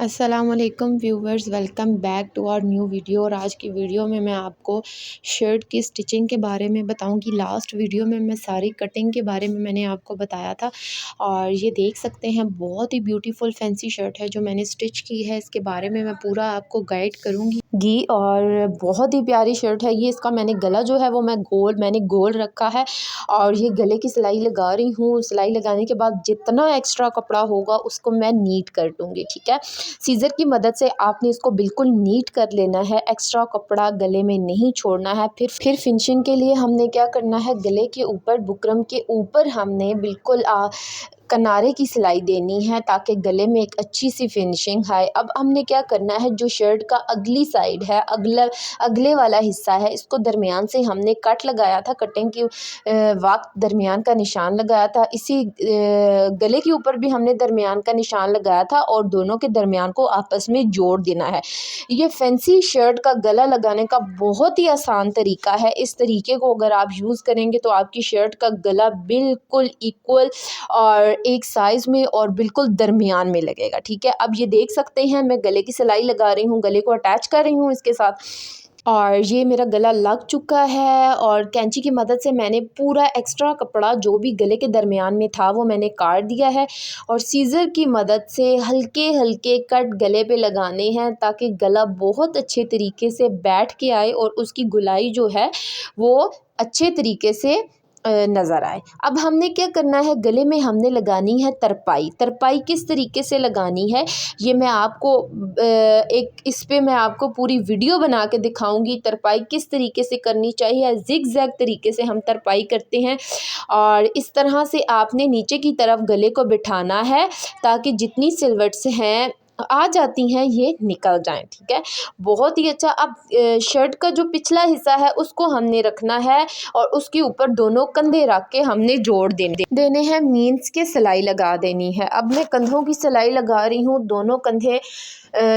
अस्सलामुअलैकुम viewers, welcome back to our new video. और आज की वीडियो में मैं आपको शर्ट की स्टिचिंग के बारे में बताऊंगी। लास्ट वीडियो में मैं सारी कटिंग के बारे में मैंने आपको बताया था और ये देख सकते हैं बहुत ही ब्यूटीफुल फैंसी शर्ट है जो मैंने स्टिच की है। इसके बारे में मैं पूरा आपको गाइड करूँगी और बहुत ही प्यारी शर्ट है ये। इसका मैंने गला जो है वो मैंने गोल रखा है और ये गले की सिलाई लगा रही हूँ। सिलाई लगाने के बाद जितना एक्स्ट्रा कपड़ा होगा उसको मैं नीट कर दूँगी, ठीक है। सीज़र की मदद से आपने इसको बिल्कुल नीट कर लेना है, एक्स्ट्रा कपड़ा गले में नहीं छोड़ना है। फिर फिनिशिंग के लिए हमने क्या करना है, गले के ऊपर बुकरम के ऊपर हमने बिल्कुल किनारे की सिलाई देनी है ताकि गले में एक अच्छी सी फिनिशिंग आए। अब हमने क्या करना है, जो शर्ट का अगली साइड है, अगले वाला हिस्सा है, इसको दरमियान से हमने कट लगाया था। कटिंग के वक्त दरमियान का निशान लगाया था। इसी गले के ऊपर भी हमने दरमियान का निशान लगाया था और दोनों के दरमियान को आपस में जोड़ देना है। ये फैंसी शर्ट का गला लगाने का बहुत ही आसान तरीका है। इस तरीके को अगर आप यूज़ करेंगे तो आपकी शर्ट का गला बिल्कुल इक्वल और एक साइज़ में और बिल्कुल दरमियान में लगेगा, ठीक है। अब ये देख सकते हैं मैं गले की सिलाई लगा रही हूँ, गले को अटैच कर रही हूँ इसके साथ और ये मेरा गला लग चुका है। और कैंची की मदद से मैंने पूरा एक्स्ट्रा कपड़ा जो भी गले के दरमियान में था वो मैंने काट दिया है और सीज़र की मदद से हल्के हल्के कट गले पे लगाने हैं ताकि गला बहुत अच्छे तरीके से बैठ के आए और उसकी गुलाई जो है वो अच्छे तरीके से नज़र आए। अब हमने क्या करना है, गले में हमने लगानी है तरपाई। तरपाई किस तरीके से लगानी है ये मैं आपको इस पे मैं आपको पूरी वीडियो बना के दिखाऊंगी। तरपाई किस तरीके से करनी चाहिए, जिग जैग तरीके से हम तरपाई करते हैं और इस तरह से आपने नीचे की तरफ गले को बिठाना है ताकि जितनी सिलवट्स हैं आ जाती हैं ये निकल जाएं, ठीक है। बहुत ही अच्छा। अब शर्ट का जो पिछला हिस्सा है उसको हमने रखना है और उसके ऊपर दोनों कंधे रख के हमने जोड़ देने हैं, मीन्स के सिलाई लगा देनी है। अब मैं कंधों की सिलाई लगा रही हूँ, दोनों कंधे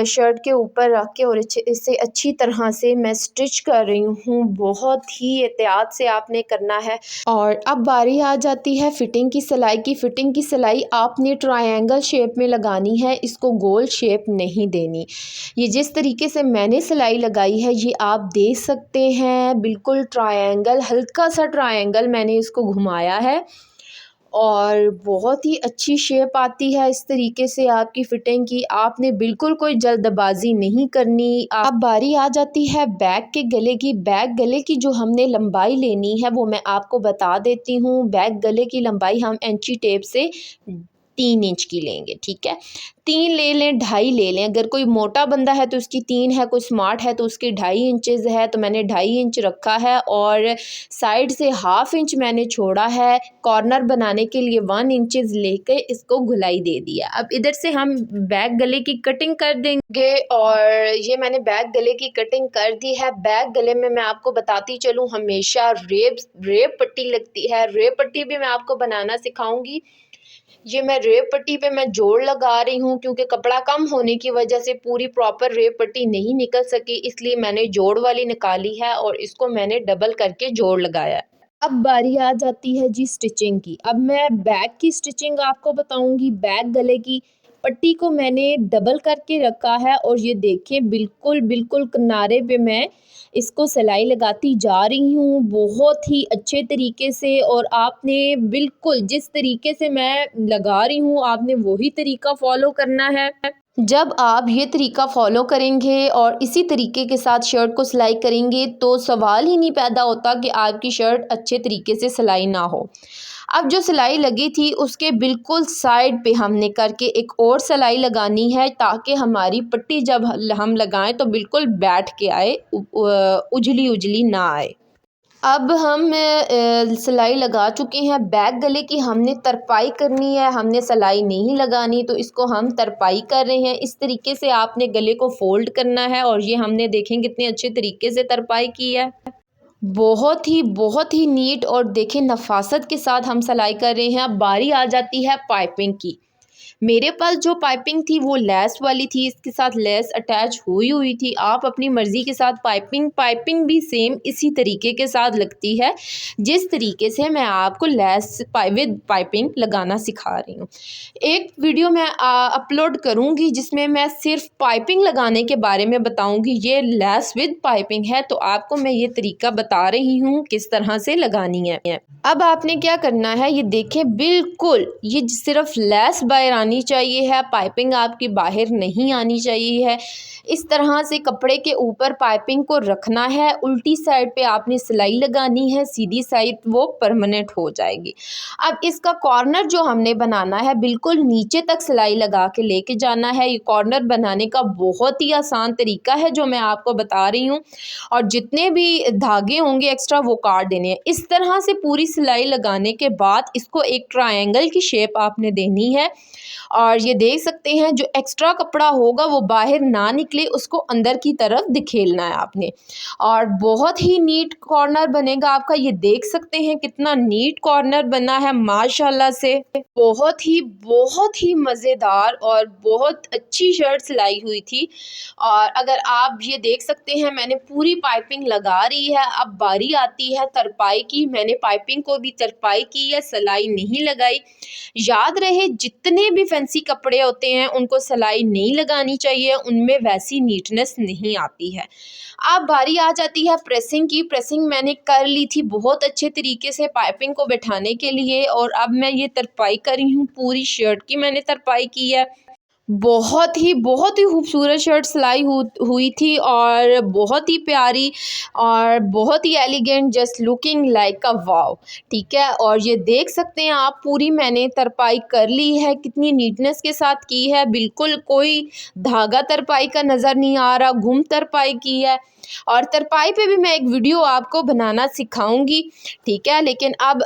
शर्ट के ऊपर रख के और इसे अच्छी तरह से मैं स्टिच कर रही हूँ। बहुत ही एहतियात से आपने करना है। और अब बारी आ जाती है फिटिंग की सिलाई की। फिटिंग की सिलाई आपने ट्रायंगल शेप में लगानी है, इसको गोल शेप नहीं देनी। ये जिस तरीके से मैंने सिलाई लगाई है ये आप देख सकते हैं, बिल्कुल ट्रायंगल, हल्का सा ट्रायंगल मैंने इसको घुमाया है और बहुत ही अच्छी शेप आती है इस तरीके से आपकी फिटिंग की। आपने बिल्कुल कोई जल्दबाजी नहीं करनी। अब बारी आ जाती है बैक के गले की। बैक गले की जो हमने लंबाई लेनी है वो मैं आपको बता देती हूँ। बैक गले की लंबाई हम इंची टेप से 3 इंच की लेंगे, ठीक है। 3 ले लें, 2.5 ले लें। अगर कोई मोटा बंदा है तो उसकी 3 है, कोई स्मार्ट है तो उसकी 2.5 इंचेस है, तो मैंने 2.5 इंच रखा है और साइड से 1/2 इंच मैंने छोड़ा है। कॉर्नर बनाने के लिए 1 इंचेस लेके इसको गुलाई दे दिया। अब इधर से हम बैक गले की कटिंग कर देंगे और ये मैंने बैक गले की कटिंग कर दी है। बैक गले में मैं आपको बताती चलूँ, हमेशा रेब पट्टी लगती है। रेब पट्टी भी मैं आपको बनाना सिखाऊंगी। ये मैं रेब पट्टी पे मैं जोड़ लगा रही हूँ क्योंकि कपड़ा कम होने की वजह से पूरी प्रॉपर रेब पट्टी नहीं निकल सकी, इसलिए मैंने जोड़ वाली निकाली है और इसको मैंने डबल करके जोड़ लगाया। अब बारी आ जाती है जी स्टिचिंग की। अब मैं बैक की स्टिचिंग आपको बताऊंगी। बैक गले की पट्टी को मैंने डबल करके रखा है और ये देखें बिल्कुल बिल्कुल किनारे पे मैं इसको सिलाई लगाती जा रही हूँ बहुत ही अच्छे तरीके से। और आपने बिल्कुल जिस तरीके से मैं लगा रही हूँ आपने वही तरीका फॉलो करना है। जब आप ये तरीका फॉलो करेंगे और इसी तरीके के साथ शर्ट को सिलाई करेंगे तो सवाल ही नहीं पैदा होता कि आपकी शर्ट अच्छे तरीके से सिलाई ना हो। अब जो सिलाई लगी थी उसके बिल्कुल साइड पे हमने करके एक और सिलाई लगानी है ताकि हमारी पट्टी जब हम लगाएं तो बिल्कुल बैठ के आए, उजली उजली ना आए। अब हम सिलाई लगा चुके हैं। बैक गले की हमने तरपाई करनी है, हमने सिलाई नहीं लगानी, तो इसको हम तरपाई कर रहे हैं। इस तरीके से आपने गले को फोल्ड करना है और ये हमने देखें कितने अच्छे तरीके से तरपाई की है। बहुत ही नीट और देखें नफासत के साथ हम सिलाई कर रहे हैं। अब बारी आ जाती है पाइपिंग की। मेरे पास जो पाइपिंग थी वो लेस वाली थी, इसके साथ लेस अटैच हुई थी। आप अपनी मर्ज़ी के साथ पाइपिंग भी सेम इसी तरीके के साथ लगती है जिस तरीके से मैं आपको लेस विद पाइपिंग लगाना सिखा रही हूँ। एक वीडियो मैं अपलोड करूँगी जिसमें मैं सिर्फ पाइपिंग लगाने के बारे में बताऊँगी। ये लेस विद पाइपिंग है, तो आपको मैं ये तरीका बता रही हूँ किस तरह से लगानी है। अब आपने क्या करना है, ये देखें बिल्कुल ये सिर्फ लेस बाहर आनी चाहिए है, पाइपिंग आपकी बाहर नहीं आनी चाहिए है। इस तरह से कपड़े के ऊपर पाइपिंग को रखना है, उल्टी साइड पे आपने सिलाई लगानी है, सीधी साइड वो परमानेंट हो जाएगी। अब इसका कॉर्नर जो हमने बनाना है बिल्कुल नीचे तक सिलाई लगा के लेके जाना है। ये कॉर्नर बनाने का बहुत ही आसान तरीका है जो मैं आपको बता रही हूँ, और जितने भी धागे होंगे एक्स्ट्रा वो काट देने हैं। इस तरह से पूरी सिलाई लगाने के बाद इसको एक ट्रायंगल की शेप आपने देनी है, और ये देख सकते हैं जो एक्स्ट्रा कपड़ा होगा वो बाहर ना निकले, उसको अंदर की तरफ दिखेलना है आपने, और बहुत ही नीट कॉर्नर बनेगा आपका। ये देख सकते हैं कितना नीट कॉर्नर बना है माशाल्लाह से। बहुत ही मज़ेदार और बहुत अच्छी शर्ट सिलाई हुई थी। और अगर आप ये देख सकते हैं मैंने पूरी पाइपिंग लगा रही है। अब बारी आती है तरपाई की। मैंने पाइपिंग को भी तरपाई की है, सिलाई नहीं लगाई। याद रहे जितने भी फैंसी कपड़े होते हैं उनको सिलाई नहीं लगानी चाहिए, उनमें वैसी नीटनेस नहीं आती है। अब बारी आ जाती है प्रेसिंग की। प्रेसिंग मैंने कर ली थी बहुत अच्छे तरीके से पाइपिंग को बैठाने के लिए, और अब मैं ये तरपाई कर रही हूँ। पूरी शर्ट की मैंने तरपाई की है। बहुत ही खूबसूरत शर्ट सिलाई हुई थी, और बहुत ही प्यारी और बहुत ही elegant, just looking like a wow. ठीक है, और ये देख सकते हैं आप पूरी मैंने तरपाई कर ली है, कितनी नीटनेस के साथ की है। बिल्कुल कोई धागा तरपाई का नज़र नहीं आ रहा, घुम तरपाई की है। और तरपाई पे भी मैं एक वीडियो आपको बनाना सिखाऊंगी। ठीक है, लेकिन अब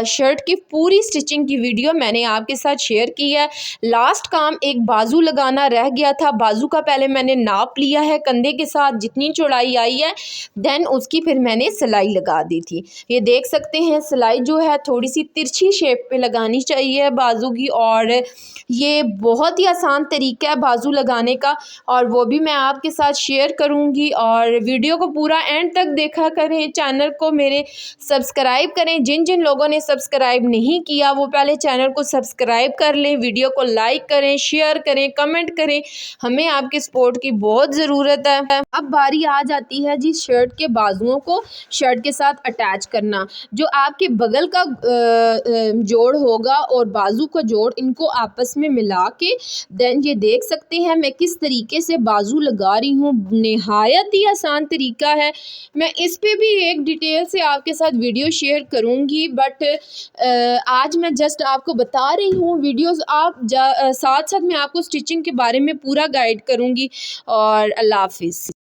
शर्ट की पूरी स्टिचिंग की वीडियो मैंने आपके साथ शेयर की है। लास्ट काम एक बाजू लगाना रह गया था। बाजू का पहले मैंने नाप लिया है कंधे के साथ जितनी चौड़ाई आई है, देन उसकी फिर मैंने सिलाई लगा दी थी। ये देख सकते हैं सिलाई जो है थोड़ी सी तिरछी शेप पे लगानी चाहिए बाजू की, और ये बहुत ही आसान तरीका है बाजू लगाने का, और वो भी मैं आपके साथ शेयर करूँगी। और वीडियो को पूरा एंड तक देखा करें, चैनल को मेरे सब्सक्राइब करें। जिन जिन लोगों ने सब्सक्राइब नहीं किया वो पहले चैनल को सब्सक्राइब कर लें, वीडियो को लाइक करें, शेयर करें, कमेंट करें, हमें आपके सपोर्ट की बहुत ज़रूरत है। अब बारी आ जाती है जी शर्ट के बाजुओं को शर्ट के साथ अटैच करना। जो आपके बगल का जोड़ होगा और बाजू का जोड़, इनको आपस में मिला के देन ये देख सकते हैं मैं किस तरीके से बाजू लगा रही हूँ। निहायत ही आसान तरीका है। मैं इस पे भी एक डिटेल से आपके साथ वीडियो शेयर करूँगी, बट आज मैं जस्ट आपको बता रही हूँ। वीडियोस आप साथ साथ मैं आपको स्टिचिंग के बारे में पूरा गाइड करूँगी। और अल्लाह हाफिज़।